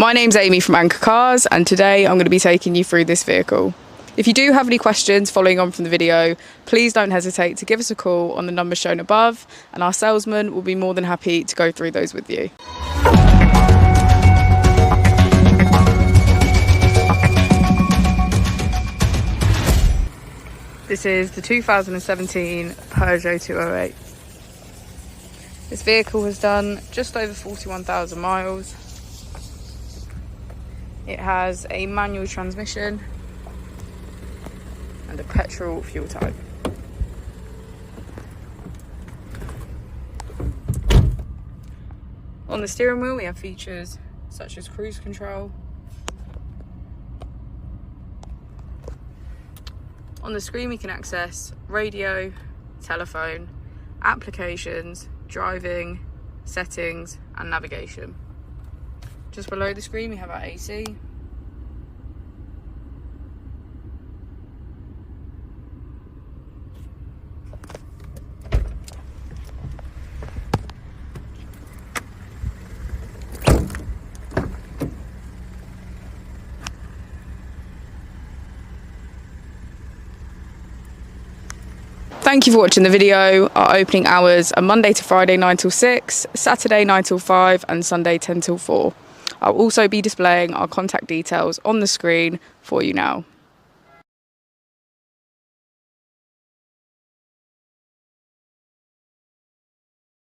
My name's Amy from Anchor Cars, and today I'm going to be taking you through this vehicle. If you do have any questions following on from the video, please don't hesitate to give us a call on the number shown above, and our salesman will be more than happy to go through those with you. This is the 2017 Peugeot 208. This vehicle has done just over 41,000 miles. It has a manual transmission and a petrol fuel type. On the steering wheel we have features such as cruise control. On the screen we can access radio, telephone, applications, driving, settings and navigation. Just below the screen we have our AC. Thank you for watching the video. Our opening hours are Monday to Friday 9 till 6, Saturday 9 till 5 and Sunday 10 till 4. I'll also be displaying our contact details on the screen for you now.